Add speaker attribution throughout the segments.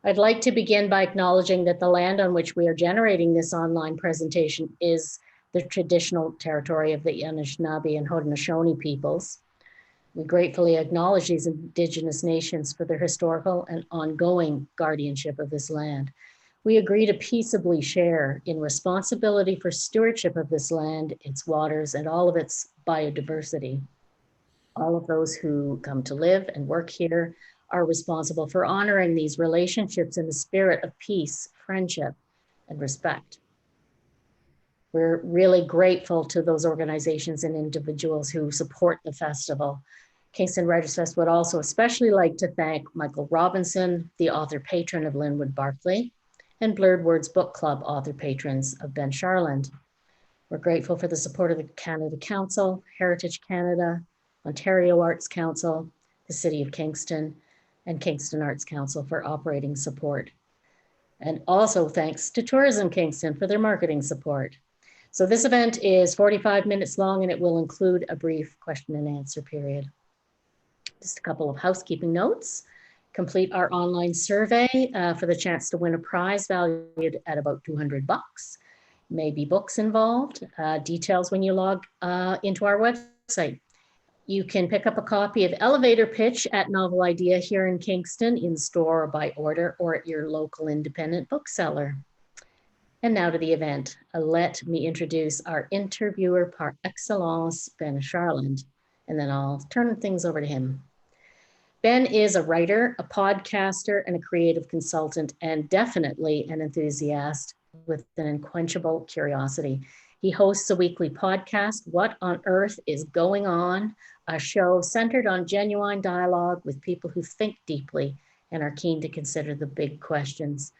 Speaker 1: I'd like to begin by acknowledging that the land on which we are generating this online presentation is the traditional territory of the Anishinaabe and Haudenosaunee peoples. We gratefully acknowledge these Indigenous nations for their historical and ongoing guardianship of this land. We agree to peaceably share in responsibility for stewardship of this land, its waters, and all of its biodiversity. All of those who come to live and work here are responsible for honoring these relationships in the spirit of peace, friendship, and respect. We're really grateful to those organizations and individuals who support the festival. Kingston WritersFest would also especially like to thank Michael Robinson, the author patron of Linwood Barclay, and Blurred Words Book Club author patrons of Ben Charland. We're grateful for the support of the Canada Council, Heritage Canada, Ontario Arts Council, the City of Kingston, and Kingston Arts Council for operating support. And also thanks to Tourism Kingston for their marketing support. So this event is 45 minutes long and it will include a brief question and answer period. Just a couple of housekeeping notes. Complete our online survey for the chance to win a prize valued at about $200. Maybe books involved. Details when you log into our website. You can pick up a copy of Elevator Pitch at Novel Idea here in Kingston, in store or by order, or at your local independent bookseller. And now to the event. Let me introduce our interviewer par excellence, Ben Charland, and then I'll turn things over to him. Ben is a writer, a podcaster, and a creative consultant, and definitely an enthusiast with an unquenchable curiosity. He hosts a weekly podcast, What on Earth is Going On? A show centered on genuine dialogue with people who think deeply and are keen to consider the big questions.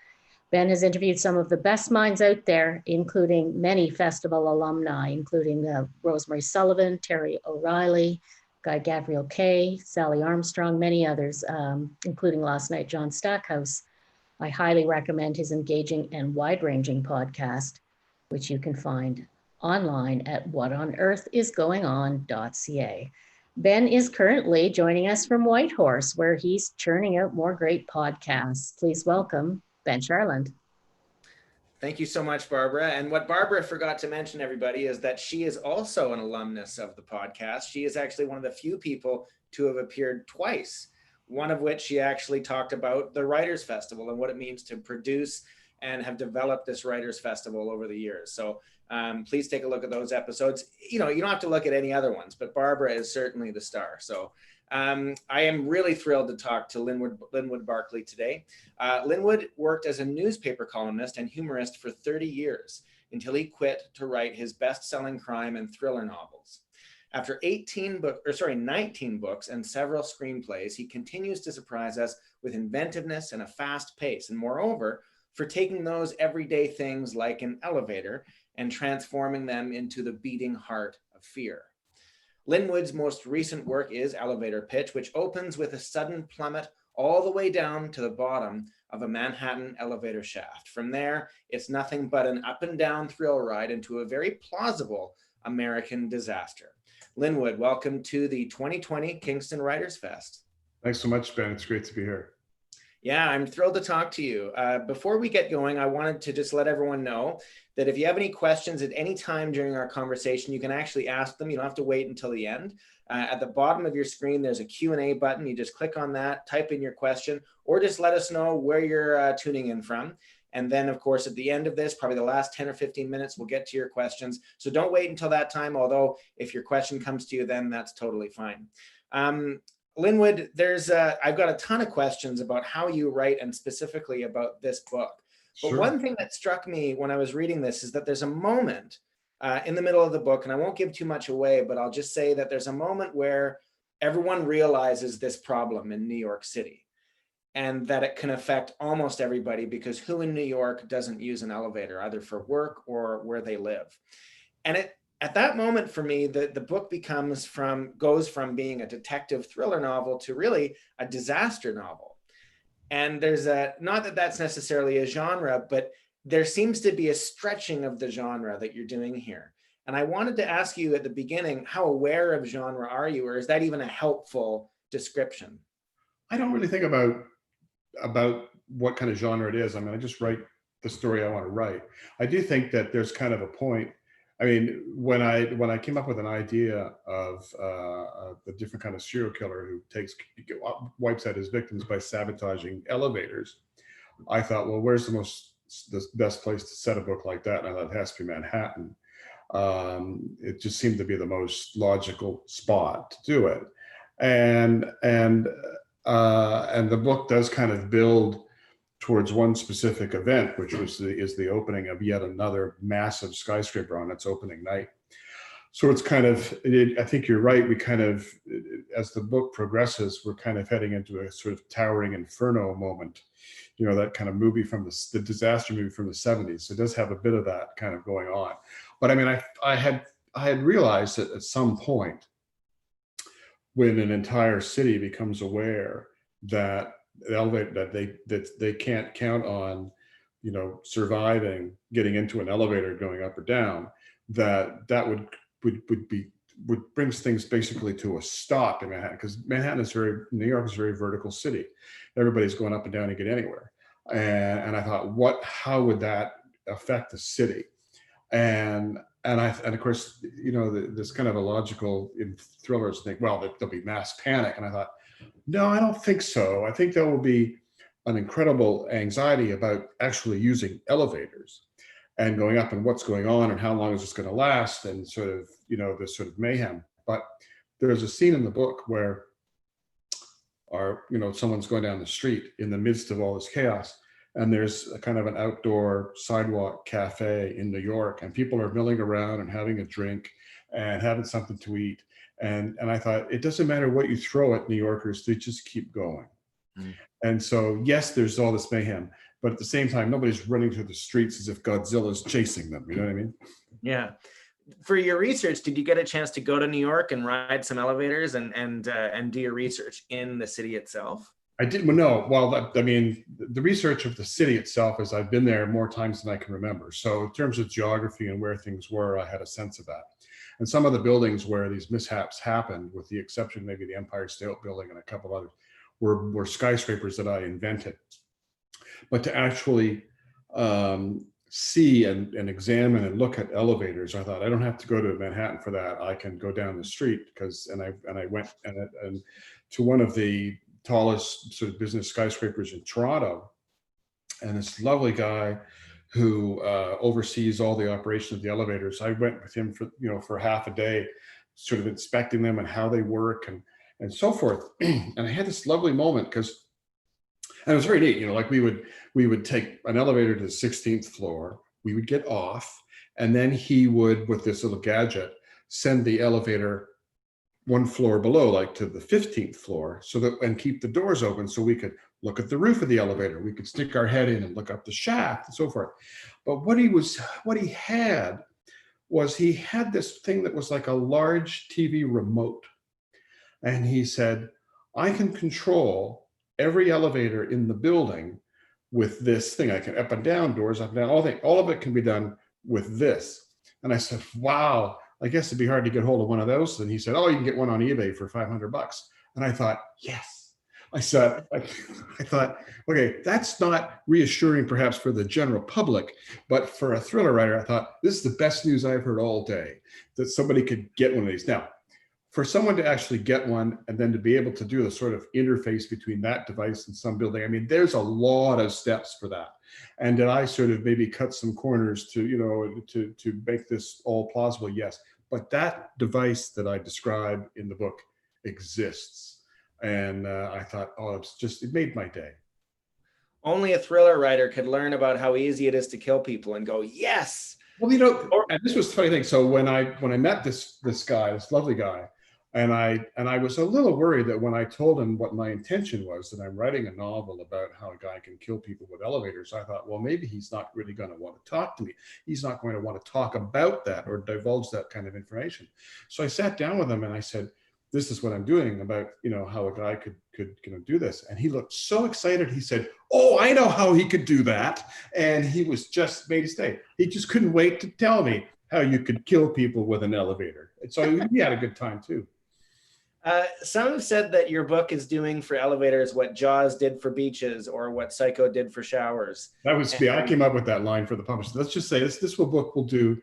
Speaker 1: Ben has interviewed some of the best minds out there, including many festival alumni, including Rosemary Sullivan, Terry O'Reilly, Guy Gavriel Kay, Sally Armstrong, many others, including last night, John Stackhouse. I highly recommend his engaging and wide-ranging podcast, which you can find online at whatonearthisgoingon.ca. Ben is currently joining us from Whitehorse, where he's churning out more great podcasts. Please welcome Ben Charland.
Speaker 2: Thank you so much, Barbara. And what Barbara forgot to mention, everybody, is that she is also an alumnus of the podcast. She is actually one of the few people to have appeared twice, one of which she actually talked about the Writers Festival and what it means to produce and have developed this Writers Festival over the years. So please take a look at those episodes. You don't have to look at any other ones, but Barbara is certainly the star. So I am really thrilled to talk to Linwood Barclay today. Linwood worked as a newspaper columnist and humorist for 30 years until he quit to write his best-selling crime and thriller novels. After 19 books and several screenplays, he continues to surprise us with inventiveness and a fast pace, and moreover, for taking those everyday things like an elevator and transforming them into the beating heart of fear. Linwood's most recent work is Elevator Pitch, which opens with a sudden plummet all the way down to the bottom of a Manhattan elevator shaft. From there, it's nothing but an up and down thrill ride into a very plausible American disaster. Linwood, welcome to the 2020 Kingston Writers Fest.
Speaker 3: Thanks so much, Ben. It's great to be here.
Speaker 2: Yeah, I'm thrilled to talk to you. Before we get going, I wanted to just let everyone know that if you have any questions at any time during our conversation, you can actually ask them. You don't have to wait until the end. At the bottom of your screen, there's a Q&A button. You just click on that, type in your question, or just let us know where you're tuning in from. And then, of course, at the end of this, probably the last 10 or 15 minutes, we'll get to your questions. So don't wait until that time, although if your question comes to you, then that's totally fine. Linwood, I've got a ton of questions about how you write and specifically about this book. But
Speaker 3: Sure.
Speaker 2: One thing that struck me when I was reading this is that there's a moment in the middle of the book, and I won't give too much away, but I'll just say that there's a moment where everyone realizes this problem in New York City and that it can affect almost everybody, because who in New York doesn't use an elevator, either for work or where they live? And at that moment for me, the book goes from being a detective thriller novel to really a disaster novel. And there's not that that's necessarily a genre, but there seems to be a stretching of the genre that you're doing here. And I wanted to ask you at the beginning, how aware of genre are you, or is that even a helpful description?
Speaker 3: I don't really think about what kind of genre it is. I mean, I just write the story I want to write. I do think that there's kind of a point. I mean, when I came up with an idea of the different kind of serial killer who wipes out his victims by sabotaging elevators, I thought, well, where's the best place to set a book like that? And I thought it has to be Manhattan. It just seemed to be the most logical spot to do it, and the book does kind of build towards one specific event, which is the opening of yet another massive skyscraper on its opening night. So it's kind of, I think you're right. We kind of, as the book progresses, we're kind of heading into a sort of towering inferno moment, you know, that kind of movie from the disaster movie from the 70s. So it does have a bit of that kind of going on. But I mean, I had realized that at some point, when an entire city becomes aware that they can't count on, you know, surviving getting into an elevator going up or down, that would bring things basically to a stop in Manhattan, because New York is a very vertical city. Everybody's going up and down to get anywhere. And I thought, how would that affect the city? And of course, you know, this kind of a logical in thrillers think, well, there'll be mass panic. And I thought, no, I don't think so. I think there will be an incredible anxiety about actually using elevators and going up and what's going on and how long is this going to last, and sort of, you know, this sort of mayhem. But there's a scene in the book where someone's going down the street in the midst of all this chaos, and there's a kind of an outdoor sidewalk cafe in New York, and people are milling around and having a drink and having something to eat. And I thought, it doesn't matter what you throw at New Yorkers, they just keep going. Mm. And so, yes, there's all this mayhem, but at the same time, nobody's running through the streets as if Godzilla's chasing them. You know what I mean? Yeah.
Speaker 2: For your research, did you get a chance to go to New York and ride some elevators and do your research in the city itself?
Speaker 3: I did. Well, no. Well, I mean, the research of the city itself is I've been there more times than I can remember. So in terms of geography and where things were, I had a sense of that. And some of the buildings where these mishaps happened, with the exception maybe the Empire State Building and a couple others, were skyscrapers that I invented. But to actually see and examine and look at elevators, I thought, I don't have to go to Manhattan for that. I can go down the street, and I went and to one of the tallest sort of business skyscrapers in Toronto, and this lovely guy who oversees all the operation of the elevators. I went with him for half a day, sort of inspecting them and how they work and so forth. And I had this lovely moment and it was very neat. You know, like we would take an elevator to the 16th floor, we would get off, and then he would, with this little gadget, send the elevator one floor below, like to the 15th floor, and keep the doors open so we could look at the roof of the elevator. We could stick our head in and look up the shaft and so forth. But what he had this thing that was like a large TV remote. And he said, I can control every elevator in the building with this thing. I can up and down doors, up and down, all of it can be done with this. And I said, wow, I guess it'd be hard to get hold of one of those. And he said, oh, you can get one on eBay for $500. And I thought, yes. I thought, okay, that's not reassuring perhaps for the general public, but for a thriller writer, I thought, this is the best news I've heard all day, that somebody could get one of these. Now, for someone to actually get one and then to be able to do the sort of interface between that device and some building, I mean, there's a lot of steps for that. And did I sort of maybe cut some corners to make this all plausible? Yes. But that device that I describe in the book exists. And I thought, oh, it made my day.
Speaker 2: Only a thriller writer could learn about how easy it is to kill people and go, yes.
Speaker 3: Well, and this was the funny thing. So when I met this guy, this lovely guy, and I was a little worried that when I told him what my intention was, that I'm writing a novel about how a guy can kill people with elevators, I thought, well, maybe he's not really going to want to talk to me. He's not going to want to talk about that or divulge that kind of information. So I sat down with him and I said, this is what I'm doing about, how a guy could do this. And he looked so excited. He said, oh, I know how he could do that. And he was just made his day. He just couldn't wait to tell me how you could kill people with an elevator. And so we had a good time too.
Speaker 2: Some have said that your book is doing for elevators what Jaws did for beaches or what Psycho did for showers.
Speaker 3: That was me. I came up with that line for the publisher. Let's just say book will do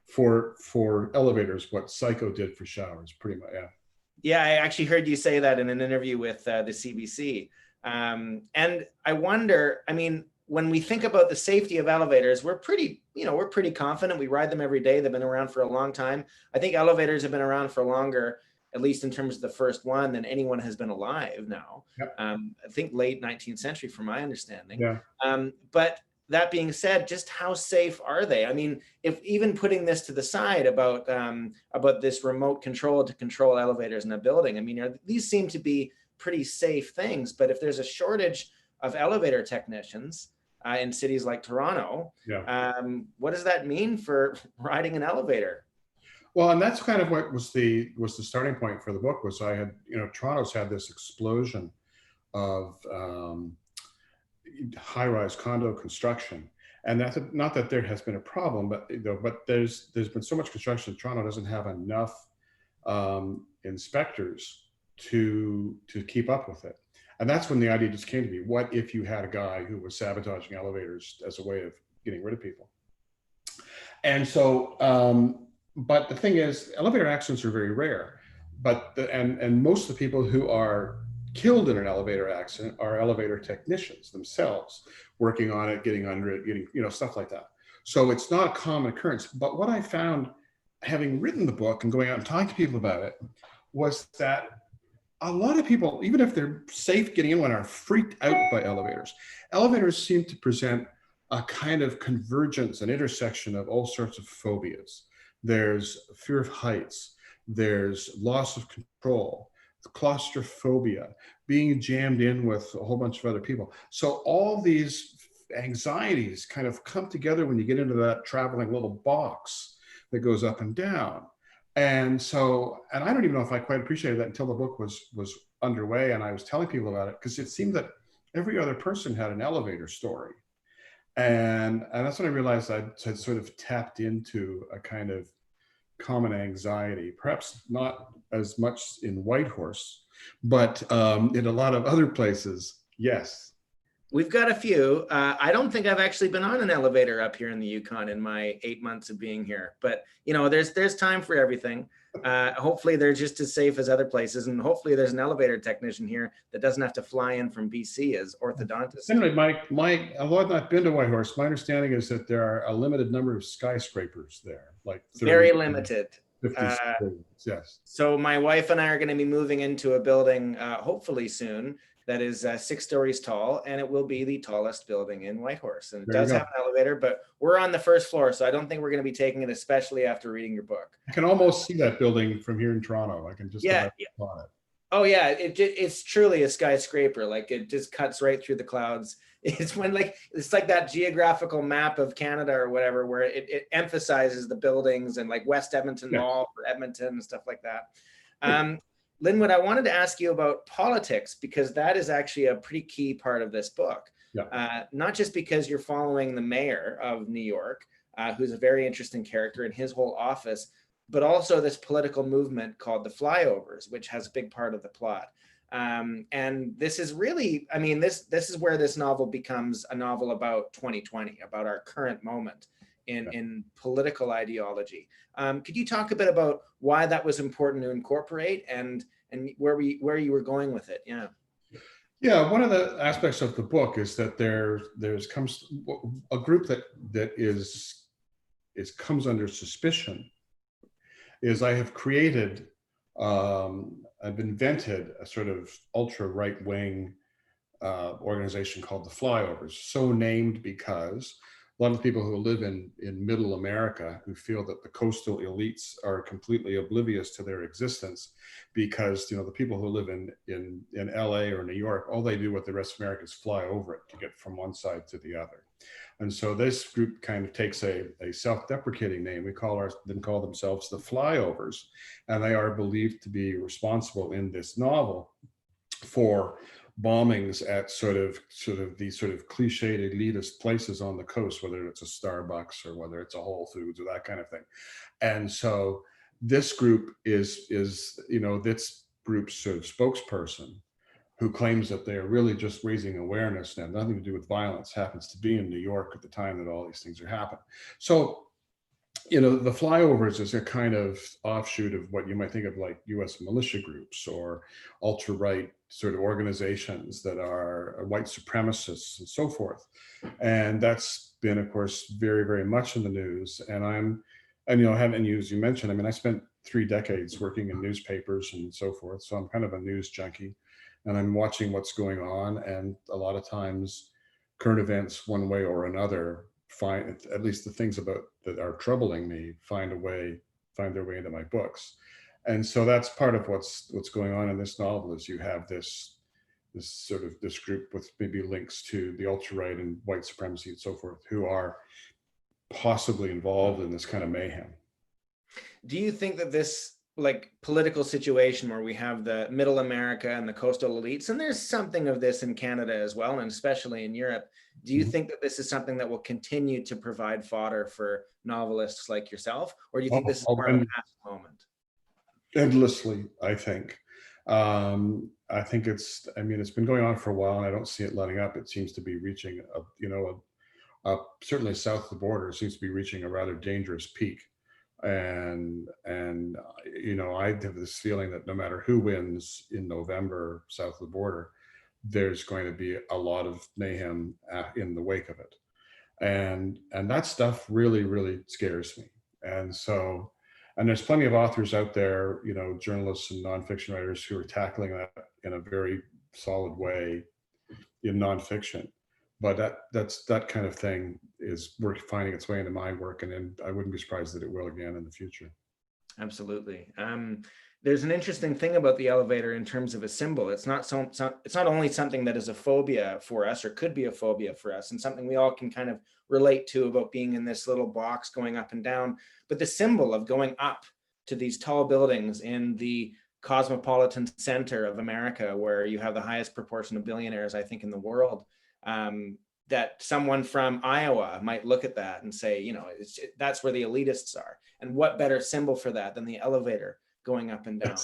Speaker 3: for elevators what Psycho did for showers, pretty much. Yeah.
Speaker 2: Yeah, I actually heard you say that in an interview with the CBC. And I wonder, I mean, when we think about the safety of elevators, we're pretty confident. We ride them every day. They've been around for a long time. I think elevators have been around for longer, at least in terms of the first one, than anyone has been alive now.
Speaker 3: Yep.
Speaker 2: I think late 19th century, from my understanding.
Speaker 3: Yeah.
Speaker 2: But that being said, just how safe are they? I mean, if even putting this to the side about this remote control to control elevators in a building, I mean, these seem to be pretty safe things. But if there's a shortage of elevator technicians in cities like Toronto,
Speaker 3: yeah.
Speaker 2: What does that mean for riding an elevator?
Speaker 3: Well, and that's kind of what was the starting point for the book. Was I had, Toronto's had this explosion of high-rise condo construction, and that's not that there has been a problem, but there's been so much construction. Toronto doesn't have enough inspectors to keep up with it, and that's when the idea just came to me. What if you had a guy who was sabotaging elevators as a way of getting rid of people? And so, but the thing is, elevator accidents are very rare. But and most of the people who are killed in an elevator accident are elevator technicians themselves, working on it, getting under it, getting, stuff like that. So it's not a common occurrence. But what I found, having written the book and going out and talking to people about it, was that a lot of people, even if they're safe getting in one, are freaked out by elevators. Elevators seem to present a kind of convergence, an intersection of all sorts of phobias. There's fear of heights, there's loss of control, claustrophobia, being jammed in with a whole bunch of other people. So all these anxieties kind of come together when you get into that traveling little box that goes up and down. And so, and I don't even know if I quite appreciated that until the book was underway and I was telling people about it, because it seemed that every other person had an elevator story. And that's when I realized I'd sort of tapped into a kind of common anxiety, perhaps not as much in Whitehorse, but in a lot of other places, yes.
Speaker 2: We've got a few. I don't think I've actually been on an elevator up here in the Yukon in my 8 months of being here, but there's time for everything. Hopefully they're just as safe as other places, and hopefully there's an elevator technician here that doesn't have to fly in from BC as orthodontist.
Speaker 3: Anyway, although I've not been to Whitehorse, my understanding is that there are a limited number of skyscrapers there, like 30,
Speaker 2: very limited.
Speaker 3: 50 yes.
Speaker 2: So my wife and I are going to be moving into a building hopefully soon that is 6 stories tall, and it will be the tallest building in Whitehorse. And it does have an elevator, but we're on the first floor, so I don't think we're going to be taking it, especially after reading your book.
Speaker 3: I can almost see that building from here in Toronto. I can just
Speaker 2: on it. Oh yeah, it's truly a skyscraper. Like, it just cuts right through the clouds. It's like that geographical map of Canada or whatever, where it emphasizes the buildings, and like West Edmonton Mall for Edmonton and stuff like that. Linwood, I wanted to ask you about politics, because that is actually a pretty key part of this book.
Speaker 3: Yeah.
Speaker 2: Not just because you're following the mayor of New York, who's a very interesting character in his whole office, but also this political movement called the Flyovers, which has a big part of the plot. And this is really, I mean, this is where this novel becomes a novel about 2020, about our current moment in political ideology. Could you talk a bit about why that was important to incorporate, and where you were going with it?
Speaker 3: Yeah, one of the aspects of the book is that there's comes a group that comes under suspicion. Is I have created, I've invented a sort of ultra right-wing organization called the Flyovers, so named because a lot of people who live in middle America who feel that the coastal elites are completely oblivious to their existence, because the people who live in LA or New York, all they do with the rest of America is fly over it to get from one side to the other. And so this group kind of takes a self-deprecating name. We call themselves the Flyovers, and they are believed to be responsible in this novel for bombings at sort of these sort of cliched elitist places on the coast, whether it's a Starbucks or whether it's a Whole Foods or that kind of thing. And so this group is that's group's sort of spokesperson, who claims that they are really just raising awareness and have nothing to do with violence, happens to be in New York at the time that all these things are happening. So, you know, the Flyovers is a kind of offshoot of what you might think of like US militia groups or ultra-right sort of organizations that are white supremacists and so forth. And that's been, of course, very, very much in the news. And you know, having, as you mentioned, I mean, I spent 3 decades working in newspapers and so forth. So I'm kind of a news junkie, and I'm watching what's going on. And a lot of times current events, one way or another, find, at least the things about that are troubling me, find their way into my books. And so that's part of what's going on in this novel, is you have this group with maybe links to the alt-right and white supremacy and so forth, who are possibly involved in this kind of mayhem.
Speaker 2: Do you think that this like political situation where we have the middle America and the coastal elites, and there's something of this in Canada as well, and especially in Europe, do you think that this is something that will continue to provide fodder for novelists like yourself, or do you think this is more of a past moment?
Speaker 3: Endlessly, I think. I think it's been going on for a while, and I don't see it letting up. It seems to be reaching certainly south of the border, seems to be reaching a rather dangerous peak. And you know, I have this feeling that no matter who wins in November south of the border, there's going to be a lot of mayhem in the wake of it. And that stuff really, really scares me. And so, and there's plenty of authors out there, you know, journalists and nonfiction writers, who are tackling that in a very solid way in nonfiction. But that kind of thing is finding its way into my work, and then I wouldn't be surprised that it will again in the future.
Speaker 2: Absolutely. There's an interesting thing about the elevator in terms of a symbol. It's not only something that is a phobia for us, or could be a phobia for us, and something we all can kind of relate to about being in this little box going up and down, but the symbol of going up to these tall buildings in the cosmopolitan center of America, where you have the highest proportion of billionaires, I think, in the world. That someone from Iowa might look at that and say, you know, that's where the elitists are. And what better symbol for that than the elevator going up and down,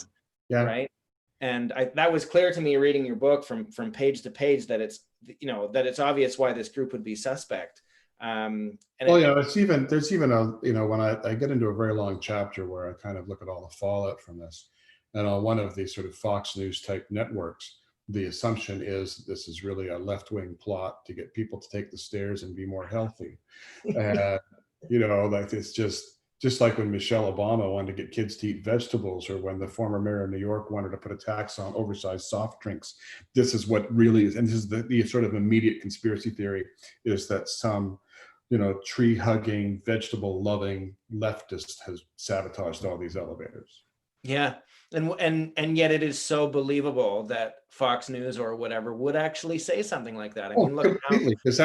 Speaker 3: yeah.
Speaker 2: Right? And that was clear to me reading your book from page to page, that it's, you know, that it's obvious why this group would be suspect.
Speaker 3: And well, you know, there's even a, you know, when I get into a very long chapter where I kind of look at all the fallout from this, and on one of these sort of Fox News type networks, the assumption is this is really a left-wing plot to get people to take the stairs and be more healthy. You know, like it's just like when Michelle Obama wanted to get kids to eat vegetables, or when the former mayor of New York wanted to put a tax on oversized soft drinks. This is what really is, and this is the sort of immediate conspiracy theory, is that some, you know, tree-hugging, vegetable-loving leftist has sabotaged all these elevators.
Speaker 2: Yeah. And yet it is so believable that Fox News or whatever would actually say something like that. I mean, look,
Speaker 3: completely, because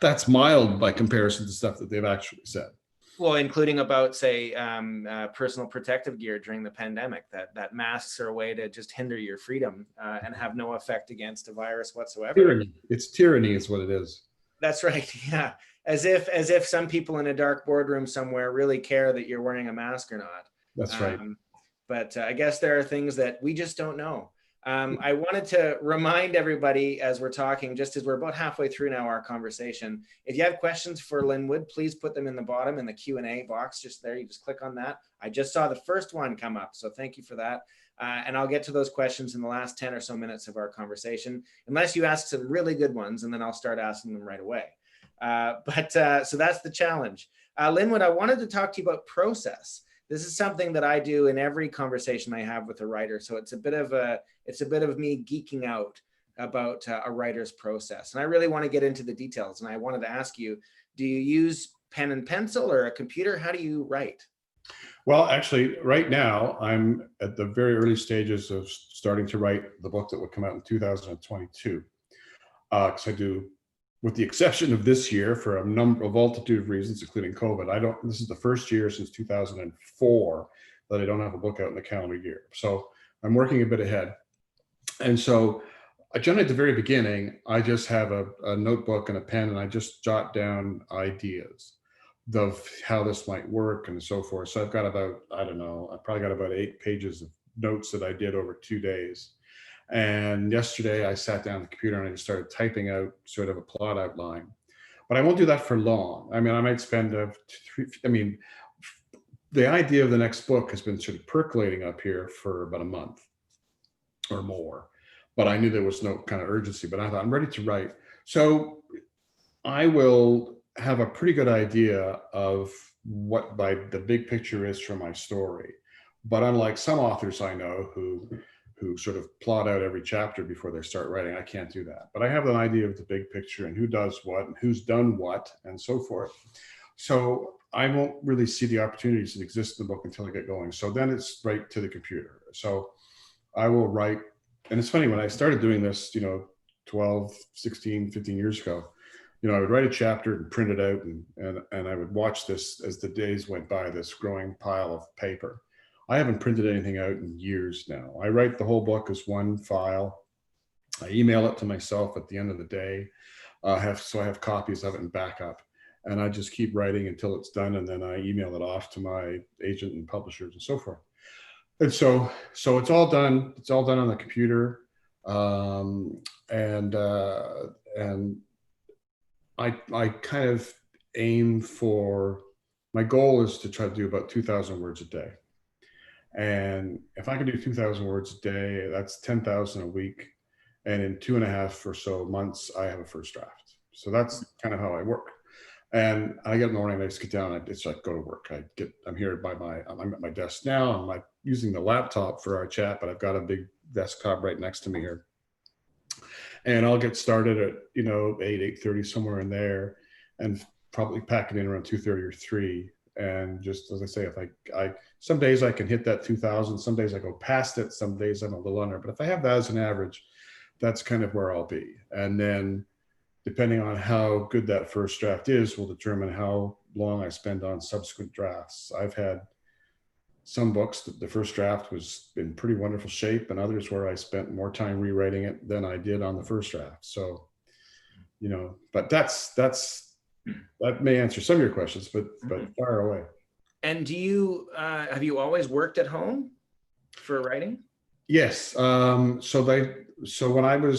Speaker 3: that's mild by comparison to stuff that they've actually said.
Speaker 2: Well, including about, say, personal protective gear during the pandemic, that masks are a way to just hinder your freedom and have no effect against a virus whatsoever.
Speaker 3: Tyranny. It's tyranny is what it is.
Speaker 2: That's right. Yeah. As if some people in a dark boardroom somewhere really care that you're wearing a mask or not.
Speaker 3: That's right.
Speaker 2: But I guess there are things that we just don't know. I wanted to remind everybody, as we're talking, just as we're about halfway through now our conversation, if you have questions for Linwood, please put them in the bottom in the Q&A box just there. You just click on that. I just saw the first one come up, so thank you for that. And I'll get to those questions in the last 10 or so minutes of our conversation, unless you ask some really good ones, and then I'll start asking them right away. So that's the challenge. Linwood, I wanted to talk to you about process. This is something that I do in every conversation I have with a writer. So it's a bit of me geeking out about a writer's process. And I really want to get into the details. And I wanted to ask you, do you use pen and pencil or a computer? How do you write?
Speaker 3: Well, actually, right now, I'm at the very early stages of starting to write the book that will come out in 2022. Because I do, with the exception of this year, for a multitude of reasons, including COVID, this is the first year since 2004 that I don't have a book out in the calendar year. So I'm working a bit ahead. And so generally at the very beginning, I just have a notebook and a pen, and I just jot down ideas of how this might work and so forth. So I've got about, I don't know, I've probably got about 8 pages of notes that I did over 2 days. And yesterday I sat down at the computer and I just started typing out sort of a plot outline. But I won't do that for long. I mean, I might spend the idea of the next book has been sort of percolating up here for about a month or more. But I knew there was no kind of urgency, but I thought I'm ready to write. So I will have a pretty good idea of what the big picture is for my story. But unlike some authors I know who sort of plot out every chapter before they start writing, I can't do that. But I have an idea of the big picture and who does what and who's done what and so forth. So I won't really see the opportunities that exist in the book until I get going. So then it's right to the computer. So I will write. And it's funny, when I started doing this, 12, 16, 15 years ago, I would write a chapter and print it out, and I would watch this as the days went by, this growing pile of paper. I haven't printed anything out in years now. I write the whole book as one file. I email it to myself at the end of the day. I have copies of it in backup, and I just keep writing until it's done, and then I email it off to my agent and publishers and so forth. And so it's all done. It's all done on the computer, and I kind of aim for, my goal is to try to do about 2,000 words a day. And if I can do 2,000 words a day, that's 10,000 a week. And in 2.5 or so months, I have a first draft. So that's kind of how I work. And I get in the morning, I just get down, it's like go to work. I'm here I'm at my desk now. I'm like using the laptop for our chat, but I've got a big desktop right next to me here. And I'll get started at 8:30, somewhere in there, and probably pack it in around 2:30 or 3. And just as I say, if I some days I can hit that 2,000, some days I go past it, some days I'm a little under. But if I have that as an average, that's kind of where I'll be. And then depending on how good that first draft is, will determine how long I spend on subsequent drafts. I've had some books that the first draft was in pretty wonderful shape, and others where I spent more time rewriting it than I did on the first draft. So, but that may answer some of your questions, but fire away.
Speaker 2: And do you have you always worked at home for writing?
Speaker 3: Yes. So when I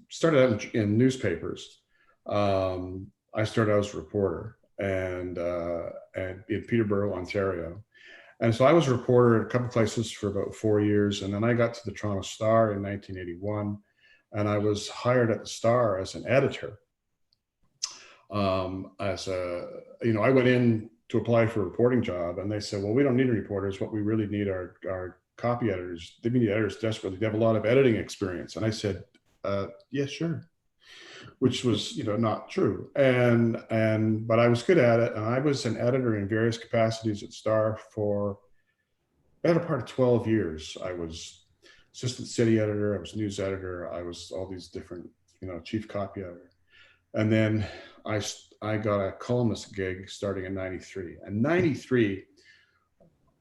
Speaker 3: started out in newspapers, I started out as a reporter and in Peterborough, Ontario. And so I was a reporter at a couple places for about 4 years. And then I got to the Toronto Star in 1981. And I was hired at the Star as an editor. I went in to apply for a reporting job, and they said, well, we don't need reporters. What we really need are copy editors. They need editors desperately. They have a lot of editing experience. And I said, yeah, sure. Which was, not true. But I was good at it. And I was an editor in various capacities at Star for the better part of 12 years. I was assistant city editor. I was news editor. I was all these different, chief copy editor. And then I got a columnist gig starting in 93. And 93,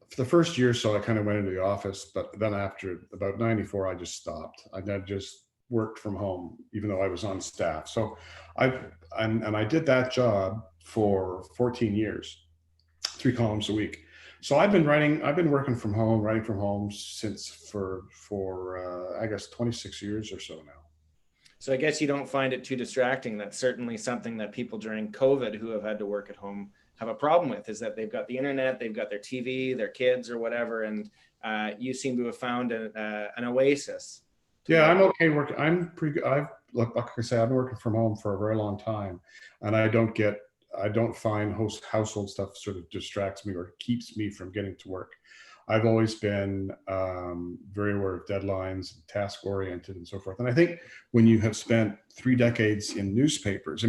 Speaker 3: for the first year or so, I kind of went into the office. But then after about 94, I just stopped. I just worked from home, even though I was on staff. So I did that job for 14 years, 3 columns a week. So I've been working from home, writing from home since for I guess 26 years or so now.
Speaker 2: So I guess you don't find it too distracting. That's certainly something that people during COVID who have had to work at home have a problem with, is that they've got the internet, they've got their TV, their kids or whatever. And you seem to have found an oasis.
Speaker 3: Yeah, I'm okay working. I'm pretty good. Like I say, I've been working from home for a very long time, and I don't find household stuff sort of distracts me or keeps me from getting to work. I've always been very aware of deadlines, task oriented, and so forth. And I think when you have spent 3 decades in newspapers,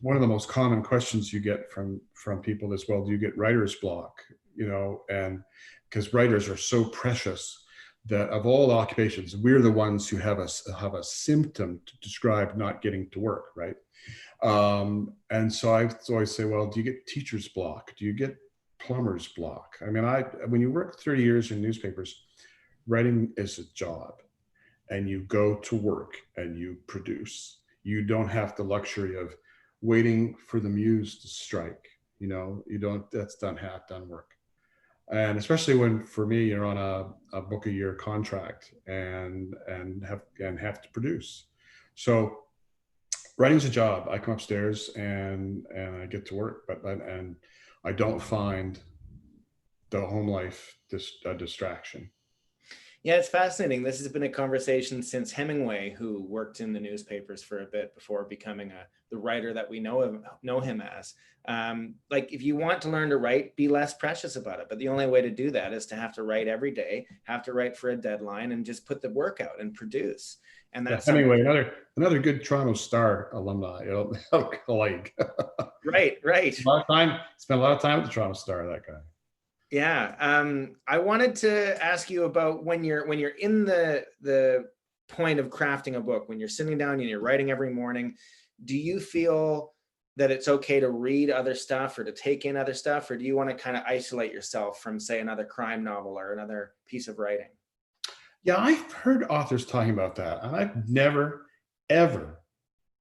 Speaker 3: one of the most common questions you get from people is, well, do you get writer's block? And because writers are so precious, that of all occupations, we're the ones who have a symptom to describe not getting to work, right? And so I always say, well, do you get teacher's block? Do you get plumber's block? When you work 30 years in newspapers, writing is a job, and you go to work and you produce. You don't have the luxury of waiting for the muse to strike. You don't. That's done work. And especially when, for me, you're on a book a year contract and have to produce. So writing's a job. I come upstairs and I get to work, and I don't find the home life a distraction.
Speaker 2: Yeah, it's fascinating. This has been a conversation since Hemingway, who worked in the newspapers for a bit before becoming the writer that we know him as. Like, if you want to learn to write, be less precious about it. But the only way to do that is to have to write every day, have to write for a deadline, and just put the work out and produce. And that's
Speaker 3: Hemingway, another good Toronto Star alumni. Like,
Speaker 2: right.
Speaker 3: Spent a lot of time with the Toronto Star. That guy.
Speaker 2: Yeah, I wanted to ask you about when you're in the point of crafting a book, when you're sitting down and you're writing every morning, do you feel that it's okay to read other stuff or to take in other stuff, or do you want to kind of isolate yourself from, say, another crime novel or another piece of writing?
Speaker 3: Yeah, I've heard authors talking about that, and I've never, ever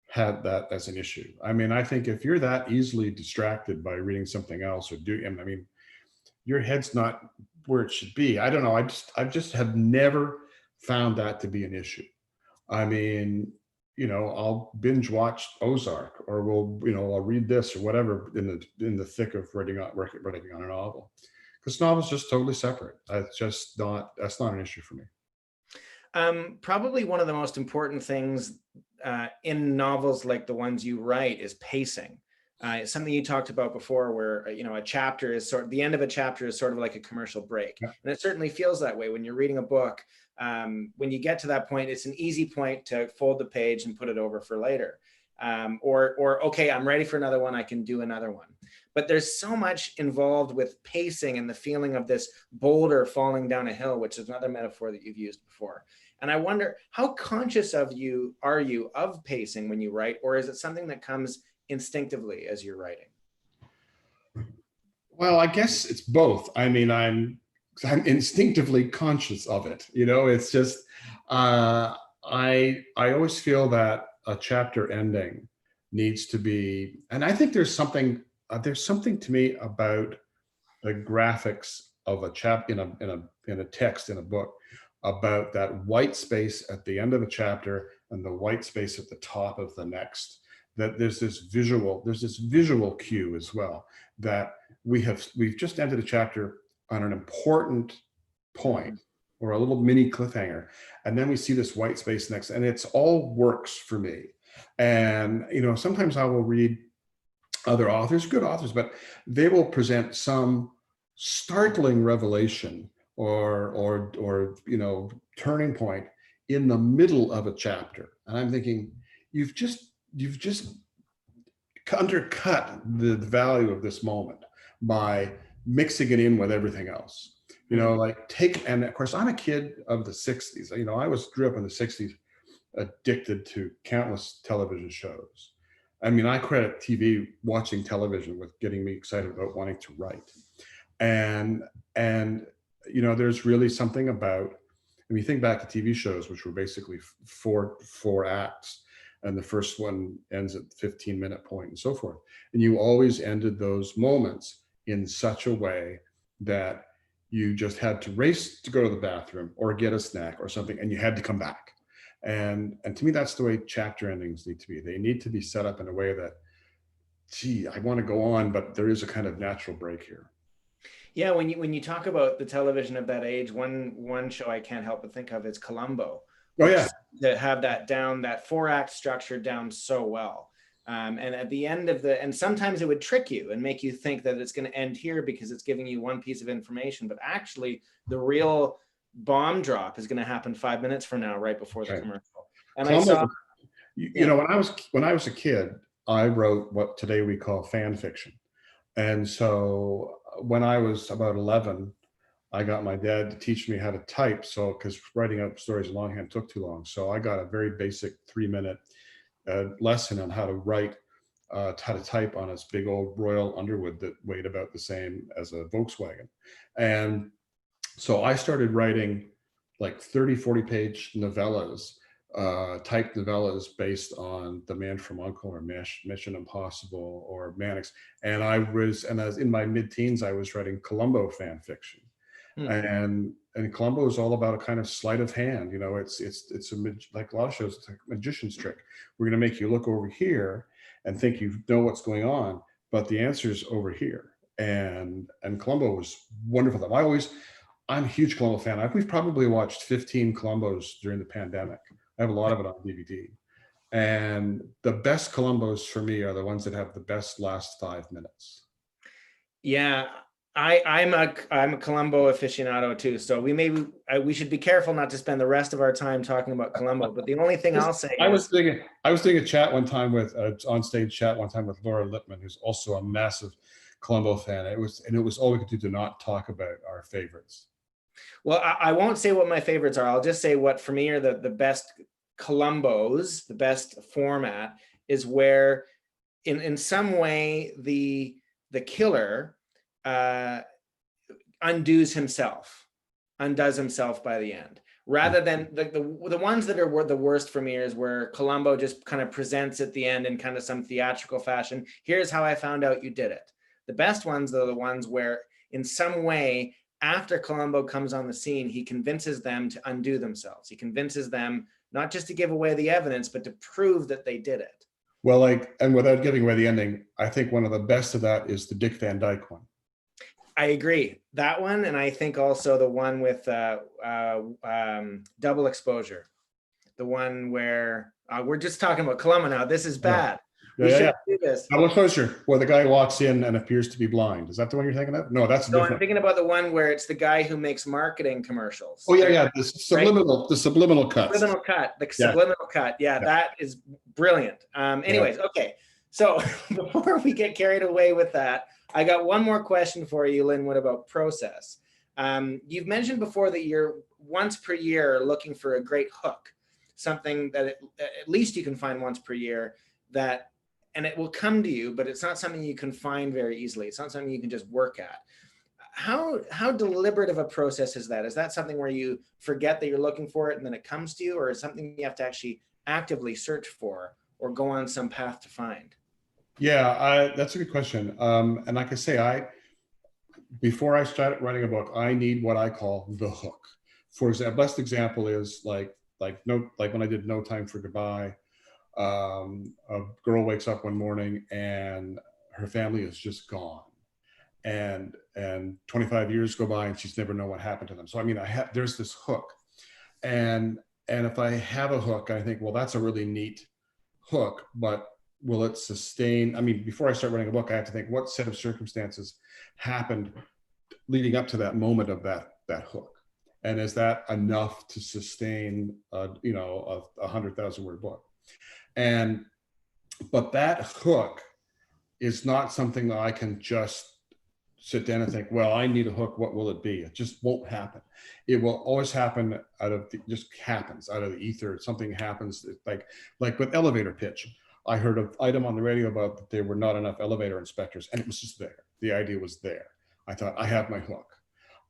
Speaker 3: had that as an issue. I mean, I think if you're that easily distracted by reading something else or I mean, your head's not where it should be. I don't know. I just have never found that to be an issue. I mean, I'll binge watch Ozark, or I'll read this or whatever in the thick of writing on a novel, because novel's just totally separate. That's not an issue for me.
Speaker 2: Probably one of the most important things in novels like the ones you write is pacing. Something you talked about before, where a chapter is the end of a chapter is sort of like a commercial break,
Speaker 3: Yeah.
Speaker 2: and it certainly feels that way when you're reading a book. When you get to that point, it's an easy point to fold the page and put it over for later, or okay, I'm ready for another one, I can do another one. But there's so much involved with pacing and the feeling of this boulder falling down a hill, which is another metaphor that you've used before. And I wonder, how conscious are you of pacing when you write, or is it something that comes instinctively as you're writing?
Speaker 3: Well, I guess it's both. I mean, I'm instinctively conscious of it. It's just I always feel that a chapter ending needs to be, and I think there's something to me about the graphics of a in a text in a book, about that white space at the end of a chapter and the white space at the top of the next. That there's this visual cue as well, that we've just ended a chapter on an important point or a little mini cliffhanger, and then we see this white space next, and it's all works for me. And sometimes I will read other authors, good authors, but they will present some startling revelation or turning point in the middle of a chapter, and I'm thinking, you've just undercut the value of this moment by mixing it in with everything else. And of course, I'm a kid of the 60s. I grew up in the 60s, addicted to countless television shows. I mean, I credit watching television with getting me excited about wanting to write. And there's really something about, when you think back to TV shows, which were basically four acts, and the first one ends at the 15-minute point and so forth. And you always ended those moments in such a way that you just had to race to go to the bathroom or get a snack or something, and you had to come back. And to me, that's the way chapter endings need to be. They need to be set up in a way that, gee, I want to go on, but there is a kind of natural break here.
Speaker 2: Yeah, when you talk about the television of that age, one show I can't help but think of is Columbo.
Speaker 3: Oh yeah,
Speaker 2: to have that 4-act structure down so well. And at the end of and sometimes it would trick you and make you think that it's going to end here because it's giving you one piece of information, but actually the real bomb drop is going to happen 5 minutes from now, right before the commercial. And Columbo,
Speaker 3: when I was a kid, I wrote what today we call fan fiction. And so when I was about 11, I got my dad to teach me how to type. So, because writing out stories in longhand took too long. So I got a very basic 3-minute lesson on how to write, how to type on this big old Royal Underwood that weighed about the same as a Volkswagen. And so I started writing like 30, 40 page novellas type novellas based on The Man from U.N.C.L.E. or Mission Impossible or Mannix. And as in my mid-teens, I was writing Columbo fan fiction. And Columbo is all about a kind of sleight of hand. You know, it's like a lot of shows, it's like a magician's trick. We're going to make you look over here and think you know what's going on, but the answer is over here. And Columbo was wonderful. I'm a huge Columbo fan. We've probably watched 15 Columbos during the pandemic. I have a lot of it on DVD. And the best Columbos for me are the ones that have the best last 5 minutes.
Speaker 2: Yeah, I'm a Columbo aficionado too. So we should be careful not to spend the rest of our time talking about Columbo. But the only thing I'll say
Speaker 3: I was doing a chat one time with onstage chat one time with Laura Lippman, who's also a massive Columbo fan. It was all we could do to not talk about our favorites.
Speaker 2: Well, I won't say what my favorites are. I'll just say what for me are the best Columbos, the best format is where in some way the killer undoes himself by the end, rather than the ones that are the worst for me is where Columbo just kind of presents at the end in kind of some theatrical fashion. Here's how I found out you did it. The best ones are the ones where in some way, after Columbo comes on the scene, he convinces them to undo themselves. He convinces them not just to give away the evidence, but to prove that they did it.
Speaker 3: Well, and without giving away the ending, I think one of the best of that is the Dick Van Dyke one.
Speaker 2: I agree. That one, and I think also the one with double exposure. The one where we're just talking about Columbo now. This is bad. We should do this.
Speaker 3: Double exposure, where the guy walks in and appears to be blind. Is that the one you're thinking of? No, that's different.
Speaker 2: I'm thinking about the one where it's the guy who makes marketing commercials.
Speaker 3: Oh yeah, the subliminal cut.
Speaker 2: The subliminal cut. Yeah, that is brilliant. Anyways, okay. So before we get carried away with that, I got one more question for you, Linwood, about process. You've mentioned before that you're once per year looking for a great hook, something that at least you can find once per year and it will come to you, but it's not something you can find very easily. It's not something you can just work at. How deliberate of a process is that? Is that something where you forget that you're looking for it and then it comes to you, or is it something you have to actually actively search for or go on some path to find?
Speaker 3: Yeah, that's a good question. And like I say, before I started writing a book, I need what I call the hook. For example, best example is like when I did No Time for Goodbye. A girl wakes up one morning and her family is just gone, and 25 years go by and she's never known what happened to them. So I mean, there's this hook, and if I have a hook, I think, well, that's a really neat hook, but will it sustain? I mean, before I start writing a book, I have to think what set of circumstances happened leading up to that moment of that hook, and is that enough to sustain a 100,000 word book? But that hook is not something that I can just sit down and think, well, I need a hook. What will it be? It just won't happen. It will always happen happens out of the ether. Something happens like with elevator pitch. I heard an item on the radio about that there were not enough elevator inspectors, and it was just there. The idea was there. I thought, I have my hook.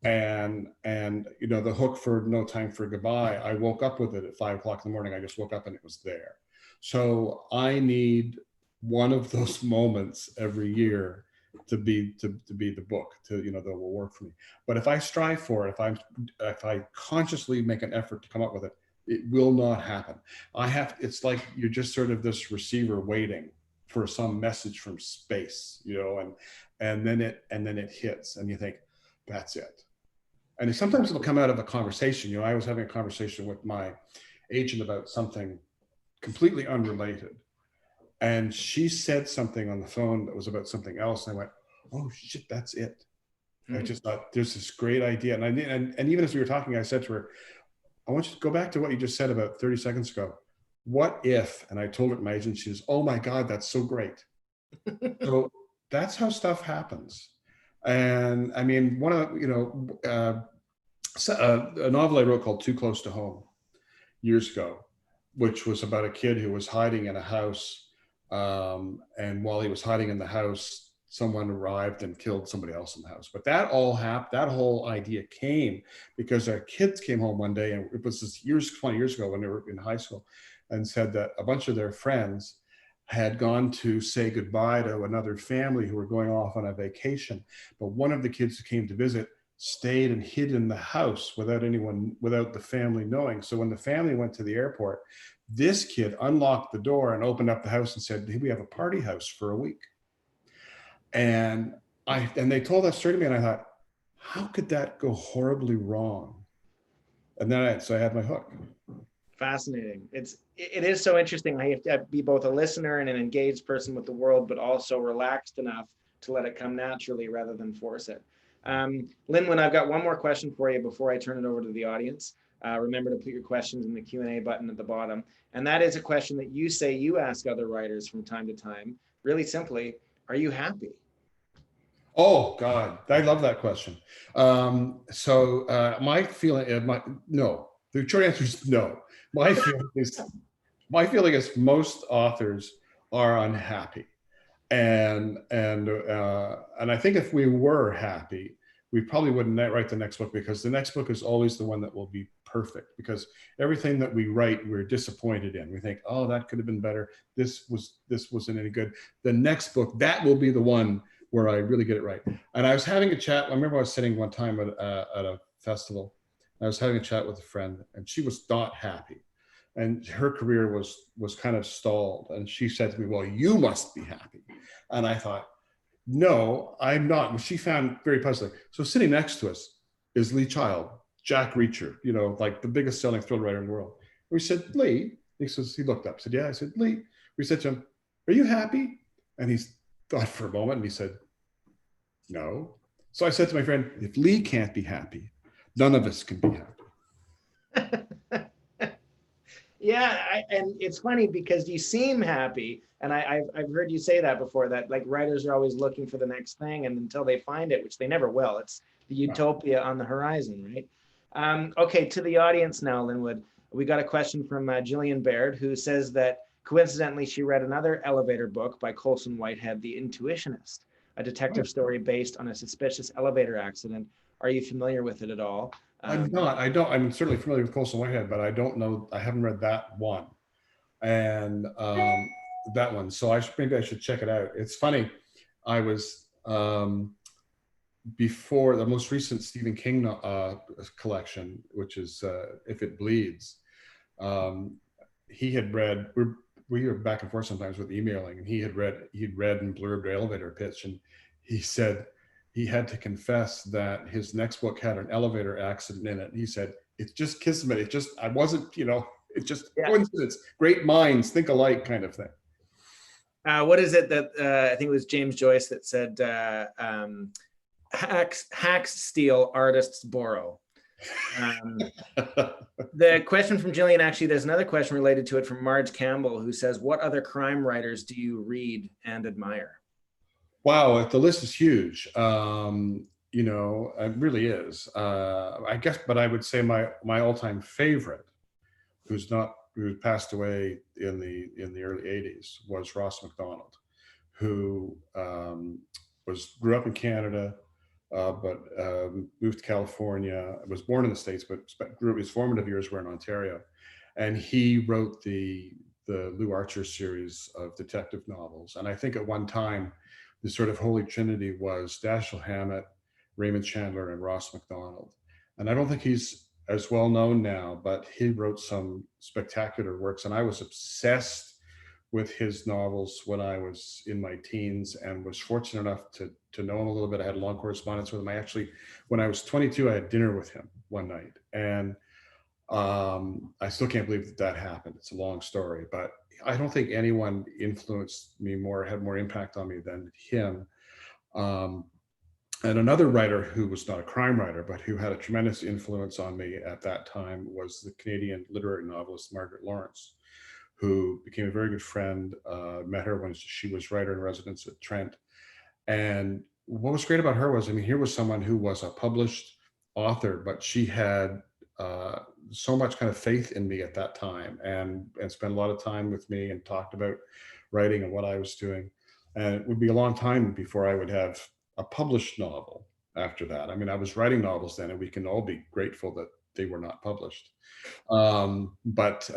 Speaker 3: And the hook for No Time for Goodbye, I woke up with it at 5 o'clock in the morning. I just woke up and it was there. So I need one of those moments every year to be the book, that will work for me. But if I strive for it, if I consciously make an effort to come up with it, it will not happen. It's like you're just sort of this receiver waiting for some message from space, and then it hits and you think, that's it. And sometimes it'll come out of a conversation. I was having a conversation with my agent about something completely unrelated. And she said something on the phone that was about something else. And I went, oh shit, that's it. I just thought there's this great idea. And even as we were talking, I said to her, I want you to go back to what you just said about 30 seconds ago. What if, and I told her, my agent, she says, oh my God, that's so great. So that's how stuff happens. And I mean, a novel I wrote called Too Close to Home years ago, which was about a kid who was hiding in a house. And while he was hiding in the house, someone arrived and killed somebody else in the house. But that all happened, that whole idea came because our kids came home one day, and it was this 20 years ago when they were in high school, and said that a bunch of their friends had gone to say goodbye to another family who were going off on a vacation. But one of the kids who came to visit stayed and hid in the house without the family knowing. So when the family went to the airport, this kid unlocked the door and opened up the house and said, "Hey, we have a party house for a week." And they told that story to me, and I thought, how could that go horribly wrong? And then so I had my hook.
Speaker 2: Fascinating. It is so interesting. I have to be both a listener and an engaged person with the world, but also relaxed enough to let it come naturally rather than force it. Linwood, I've got one more question for you before I turn it over to the audience. Remember to put your questions in the Q&A button at the bottom. And that is a question that you say you ask other writers from time to time. Really simply, are you happy?
Speaker 3: Oh God, I love that question. My feeling, no. The short answer is no. My feeling is most authors are unhappy, and I think if we were happy, we probably wouldn't write the next book, because the next book is always the one that will be perfect, because everything that we write we're disappointed in. We think, oh, that could have been better. This wasn't any good. The next book, that will be the one where I really get it right. And I was having a chat. I remember I was sitting one time at a festival. I was having a chat with a friend, and she was not happy, and her career was kind of stalled. And she said to me, "Well, you must be happy." And I thought, no, I'm not. And she found very puzzling. So sitting next to us is Lee Child, Jack Reacher, like the biggest selling thriller writer in the world. We said, "Lee," he looked up, said, "Yeah." I said, "Lee," we said to him, "Are you happy?" And he thought for a moment, and he said, "No." So I said to my friend, if Lee can't be happy, none of us can be happy.
Speaker 2: Yeah, and it's funny because you seem happy, and I've heard you say that before, that like writers are always looking for the next thing, and until they find it, which they never will, it's the utopia on the horizon, right? Okay, to the audience now, Linwood, we got a question from Jillian Baird, who says that coincidentally she read another elevator book by Colson Whitehead, The Intuitionist, a detective story based on a suspicious elevator accident. Are you familiar with it at all?
Speaker 3: I'm not. I'm certainly familiar with Colson Whitehead, but I don't know. I haven't read that one, and that one. So maybe I should check it out. It's funny. I was before the most recent Stephen King collection, which is If It Bleeds. He had read. We were back and forth sometimes with emailing, and he'd read and blurbed Elevator Pitch, and he said he had to confess that his next book had an elevator accident in it. He said, "It's just kismet. I wasn't, it's just coincidence. Great minds think alike," kind of thing.
Speaker 2: What is it that I think it was James Joyce that said, hacks steal, artists borrow. The question from Jillian, actually, there's another question related to it from Marge Campbell, who says, what other crime writers do you read and admire?
Speaker 3: Wow, the list is huge. It really is. I guess, but I would say my all-time favorite, who passed away in the early 80s, was Ross MacDonald, who grew up in Canada, but moved to California. Was born in the States, but his formative years were in Ontario, and he wrote the Lou Archer series of detective novels. And I think at one time, the sort of holy trinity was Dashiell Hammett, Raymond Chandler, and Ross MacDonald. And I don't think he's as well known now, but he wrote some spectacular works, and I was obsessed with his novels when I was in my teens, and was fortunate enough to know him a little bit. I had a long correspondence with him. When I was 22, I had dinner with him one night, and I still can't believe that happened. It's a long story, but I don't think anyone influenced me more, had more impact on me than him. And another writer who was not a crime writer, but who had a tremendous influence on me at that time, was the Canadian literary novelist Margaret Lawrence, who became a very good friend. Met her when she was writer in residence at Trent. And what was great about her was, here was someone who was a published author, but she had so much kind of faith in me at that time, and spent a lot of time with me and talked about writing and what I was doing. And it would be a long time before I would have a published novel after that. I mean, I was writing novels then, and we can all be grateful that they were not published. But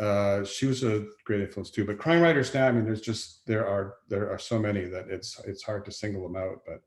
Speaker 3: she was a great influence too. But crime writers now, I mean, there are so many that it's hard to single them out. But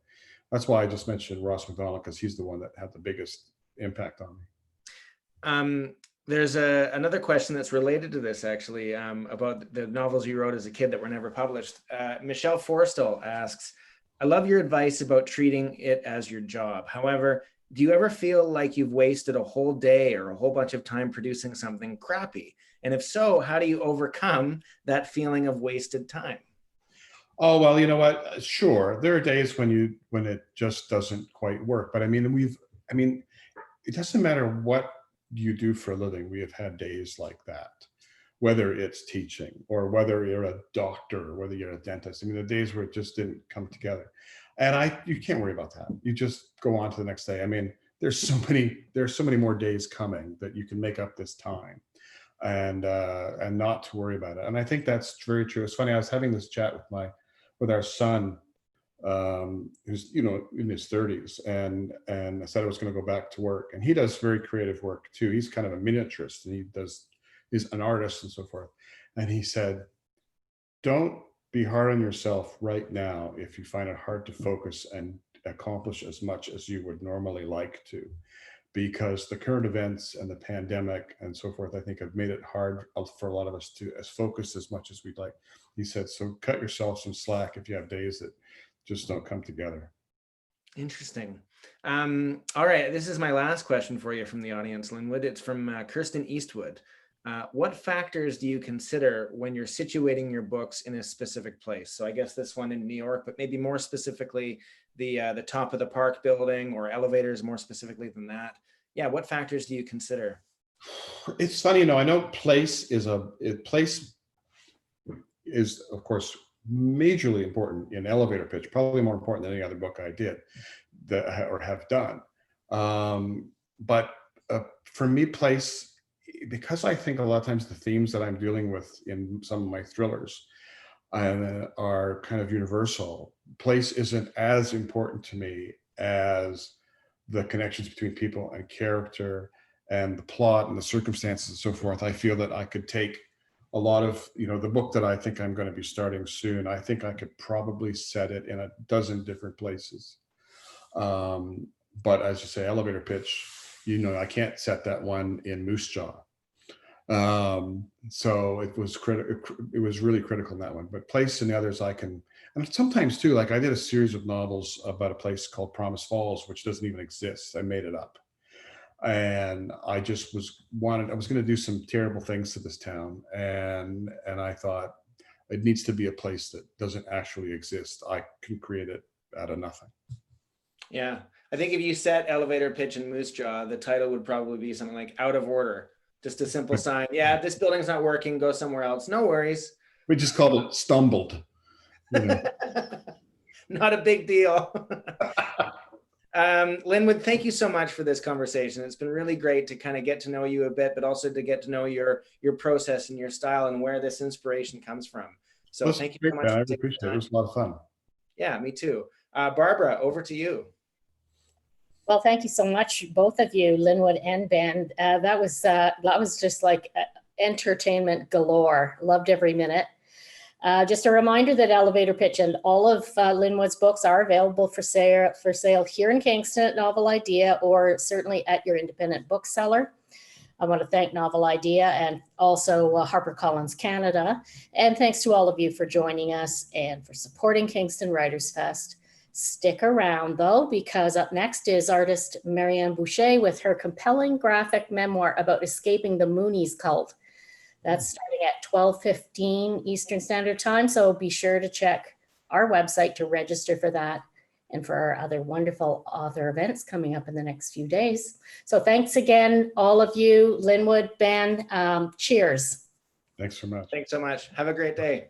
Speaker 3: that's why I just mentioned Ross MacDonald, because he's the one that had the biggest impact on me.
Speaker 2: There's another question that's related to this, actually, about the novels you wrote as a kid that were never published. Michelle Forstall asks, I love your advice about treating it as your job. However, do you ever feel like you've wasted a whole day or a whole bunch of time producing something crappy? And if so, how do you overcome that feeling of wasted time?
Speaker 3: Oh, well, you know what? Sure. There are days when it just doesn't quite work. But I mean, it doesn't matter what you do for a living. We have had days like that, whether it's teaching or whether you're a doctor or whether you're a dentist. I mean, the days where it just didn't come together. And you can't worry about that. You just go on to the next day. I mean, there's so many more days coming that you can make up this time and not to worry about it. And I think that's very true. It's funny, I was having this chat with our son, who's, in his 30s, and I said I was going to go back to work. And he does very creative work too. He's kind of a miniaturist, and he's an artist and so forth. And he said, don't be hard on yourself right now if you find it hard to focus and accomplish as much as you would normally like to, because the current events and the pandemic and so forth, I think, have made it hard for a lot of us to focus as much as we'd like. He said, so cut yourself some slack if you have days that just don't come together.
Speaker 2: Interesting. All right, this is my last question for you from the audience, Linwood. It's from Kirsten Eastwood. What factors do you consider when you're situating your books in a specific place? So I guess this one in New York, but maybe more specifically, the top of the park building, or elevators more specifically than that. Yeah, what factors do you consider?
Speaker 3: It's funny, I know place is of course majorly important in elevator pitch, probably more important than any other book I did or have done. But for me, place, because I think a lot of times the themes that I'm dealing with in some of my thrillers are kind of universal. Place isn't as important to me as the connections between people and character and the plot and the circumstances and so forth. I feel that I could take a lot of, the book that I think I'm going to be starting soon, I think I could probably set it in a dozen different places. But as you say, elevator pitch, I can't set that one in Moose Jaw. So it was really critical in that one. But place and the others I can, and sometimes too, like I did a series of novels about a place called Promise Falls, which doesn't even exist. I made it up. And I just I was going to do some terrible things to this town. And I thought it needs to be a place that doesn't actually exist. I can create it out of nothing.
Speaker 2: Yeah. I think if you set elevator pitch in Moose Jaw, the title would probably be something like Out of Order. Just a simple sign. Yeah, this building's not working. Go somewhere else. No worries.
Speaker 3: We just called it Stumbled.
Speaker 2: Not a big deal. Linwood, thank you so much for this conversation. It's been really great to kind of get to know you a bit, but also to get to know your process and your style and where this inspiration comes from. So thank you so much.
Speaker 3: I appreciate it. It was a lot of fun.
Speaker 2: Yeah, me too. Barbara, over to you.
Speaker 1: Well, thank you so much, both of you, Linwood and Ben. That was just like entertainment galore. Loved every minute. Just a reminder that Elevator Pitch and all of Linwood's books are available for sale here in Kingston at Novel Idea, or certainly at your independent bookseller. I want to thank Novel Idea and also HarperCollins Canada. And thanks to all of you for joining us and for supporting Kingston WritersFest. Stick around though, because up next is artist Marianne Boucher with her compelling graphic memoir about escaping the Moonies cult. That's starting at 12:15 Eastern Standard Time. So be sure to check our website to register for that and for our other wonderful author events coming up in the next few days. So thanks again, all of you, Linwood, Ben, cheers.
Speaker 3: Thanks so much.
Speaker 2: Thanks so much. Have a great day.